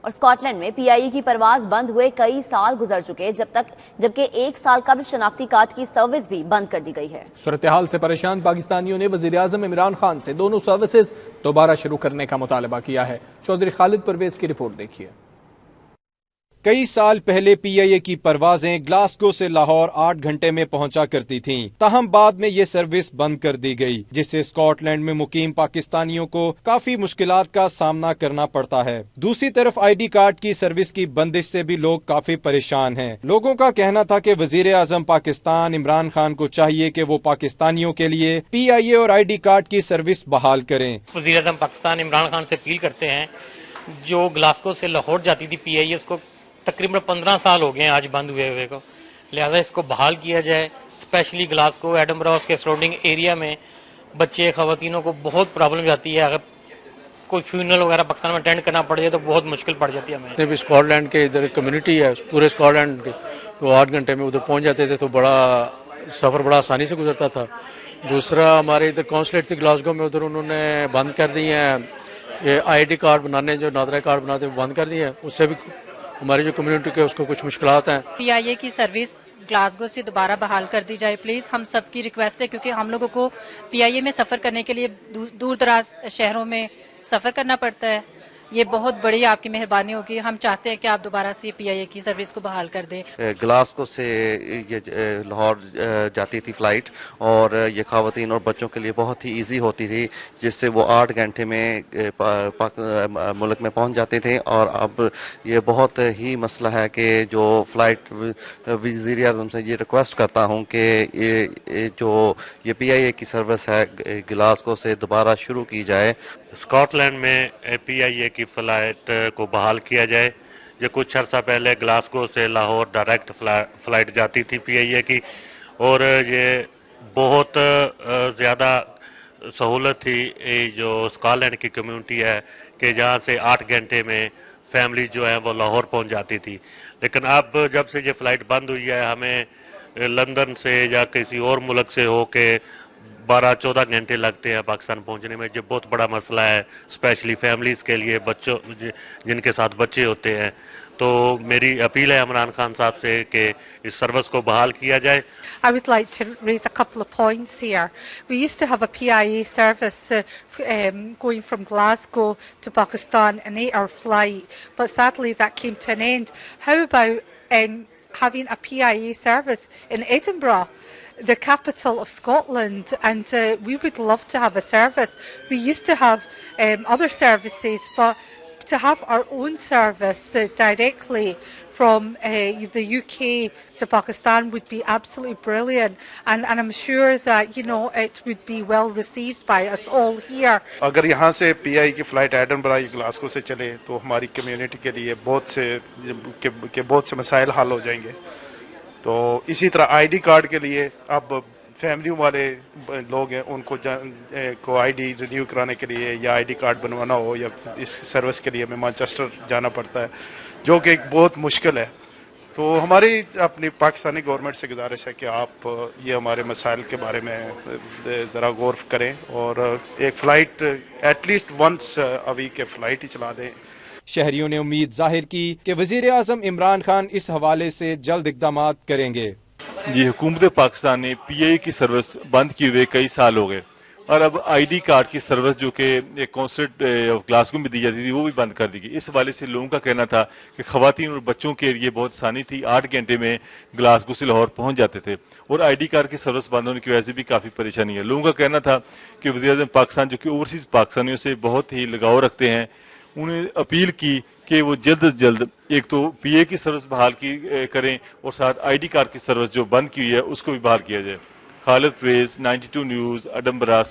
اور Scott land میں پی آئی اے کی پرواز بند ہوئے کئی سال گزر چکے جبکہ 1 سال قبل شناختی کارڈ کی سروس بھی بند کر دی گئی ہے۔ صورتحال سے پریشان پاکستانیوں نے وزیر اعظم عمران خان سے دونوں سروسز دوبارہ شروع کرنے کا مطالبہ کیا ہے۔ چودھری خالد پرویز کی رپورٹ دیکھیے۔ کئی سال پہلے پی آئی اے کی پروازیں گلاسگو سے لاہور 8 گھنٹے میں پہنچا کرتی تھیں، تاہم بعد میں یہ سروس بند کر دی گئی، جس سے اسکاٹ لینڈ میں مقیم پاکستانیوں کو کافی مشکلات کا سامنا کرنا پڑتا ہے۔ دوسری طرف آئی ڈی کارڈ کی سروس کی بندش سے بھی لوگ کافی پریشان ہیں۔ لوگوں کا کہنا تھا کہ وزیر اعظم پاکستان عمران خان کو چاہیے کہ وہ پاکستانیوں کے لیے پی آئی اے اور آئی ڈی کارڈ کی سروس بحال کریں۔ وزیر اعظم پاکستان عمران خان سے اپیل کرتے ہیں، جو گلاسگو سے لاہور جاتی تھی پی آئی اے، اس کو تقریباً 15 سال ہو گئے ہیں آج بند ہوئے کو، لہذا اس کو بحال کیا جائے۔ اسپیشلی گلاسگو، ایڈنبرا، اس کے سراؤنڈنگ ایریا میں بچے خواتینوں کو بہت پرابلم جاتی ہے۔ اگر کوئی فیونرل وغیرہ پاکستان میں اٹینڈ کرنا پڑ جائے تو بہت مشکل پڑ جاتی ہے ہمیں۔ اسکاٹ لینڈ کے ادھر کمیونٹی ہے، پورے اسکاٹ لینڈ کے، تو 8 گھنٹے میں ادھر پہنچ جاتے تھے، تو سفر بڑا آسانی سے گزرتا تھا۔ دوسرا ہمارے ادھر کونسلیٹ تھی گلاسگو میں، ادھر انہوں نے بند کر دی ہیں یہ آئی ڈی کارڈ بنانے، جو نادرہ کارڈ بناتے ہیں بند کر دی ہیں، اس سے بھی ہماری جو کمیونٹی کے اس کو کچھ مشکلات ہیں۔ پی آئی اے کی سروس گلاسگو سے دوبارہ بحال کر دی جائے پلیز، ہم سب کی ریکویسٹ ہے، کیونکہ ہم لوگوں کو پی آئی اے میں سفر کرنے کے لیے دور دراز شہروں میں سفر کرنا پڑتا ہے۔ یہ بہت بڑی آپ کی مہربانی ہوگی، ہم چاہتے ہیں کہ آپ دوبارہ سے پی آئی اے کی سروس کو بحال کر دیں۔ گلاسگو سے یہ لاہور جاتی تھی فلائٹ، اور یہ خواتین اور بچوں کے لیے بہت ہی ایزی ہوتی تھی، جس سے وہ 8 گھنٹے میں ملک میں پہنچ جاتے تھے۔ اور اب یہ بہت ہی مسئلہ ہے کہ جو فلائٹ وزیر اعظم سے یہ ریکویسٹ کرتا ہوں کہ یہ پی آئی اے کی سروس ہے گلاسگو سے دوبارہ شروع کی جائے۔ اسکاٹ لینڈ میں پی آئی اے کی فلائٹ کو بحال کیا جائے۔ یہ کچھ عرصہ پہلے گلاسگو سے لاہور ڈائریکٹ فلائٹ جاتی تھی پی آئی اے کی، اور یہ بہت زیادہ سہولت تھی جو اسکاٹ لینڈ کی کمیونٹی ہے، کہ جہاں سے 8 گھنٹے میں فیملی جو ہے وہ لاہور پہنچ جاتی تھی۔ لیکن اب جب سے یہ فلائٹ بند ہوئی ہے، ہمیں لندن سے یا کسی اور ملک سے ہو کے 12-14 گھنٹے لگتے ہیں پاکستان پہنچنے میں۔ یہ بہت بڑا مسئلہ ہے، اسپیشلی فیملیز کے لیے، بچوں جن کے ساتھ بچے ہوتے ہیں۔ تو میری اپیل ہے عمران خان صاحب سے کہ اس سروس کو بحال کیا جائے۔ I would like to raise a couple of points here. We used to have a PIA service going from Glasgow to Pakistan, an 8-hour flight, but sadly that came to an end. How about having a PIA service in Edinburgh, the capital of Scotland, and we would love to have a service. We used to have other services, but to have our own service directly from the UK to Pakistan would be absolutely brilliant, and I'm sure that it would be well received by us all here. اگر یہاں سے پی آئی کی flight Edinburgh یا Glasgow سے چلے تو ہماری community کے لیے بہت سے مسائل حل ہو جائیں گے۔ تو اسی طرح آئی ڈی کارڈ کے لیے اب فیملی والے لوگ ہیں، ان کو آئی ڈی رینیو کرانے کے لیے یا آئی ڈی کارڈ بنوانا ہو، یا اس سروس کے لیے ہمیں مانچسٹر جانا پڑتا ہے، جو کہ ایک بہت مشکل ہے۔ تو ہماری اپنی پاکستانی گورنمنٹ سے گزارش ہے کہ آپ یہ ہمارے مسائل کے بارے میں ذرا غور کریں، اور ایک flight at least once a week کے فلائٹ ہی چلا دیں۔ شہریوں نے امید ظاہر کی کہ وزیر اعظم عمران خان اس حوالے سے جلد اقدامات کریں گے۔ جی، حکومت پاکستان نے پی آئی اے کی سروس بند کیے ہوئے کئی سال ہو گئے، اور اب آئی ڈی کارڈ کی سروس جو کہ کونسلیٹ گلاسگو میں دی جاتی تھی وہ بھی بند کر دی گئی۔ اس حوالے سے لوگوں کا کہنا تھا کہ خواتین اور بچوں کے لیے بہت آسانی تھی، 8 گھنٹے میں گلاسگو سے لاہور پہنچ جاتے تھے، اور آئی ڈی کارڈ کی سروس بند ہونے کی وجہ سے بھی کافی پریشانی ہے۔ لوگوں کا کہنا تھا کہ وزیر اعظم پاکستان جو کہ اوورسیز پاکستانیوں سے بہت ہی لگاؤ رکھتے ہیں، انہیں اپیل کی کہ وہ جلد از جلد ایک تو پی اے کی سروس بحال کریں، اور ساتھ آئی ڈی کارڈ کی سروس جو بند کی ہوئی ہے اس کو بھی بحال کیا جائے۔ خالد پریز، 92 نیوز، ایڈنبرا۔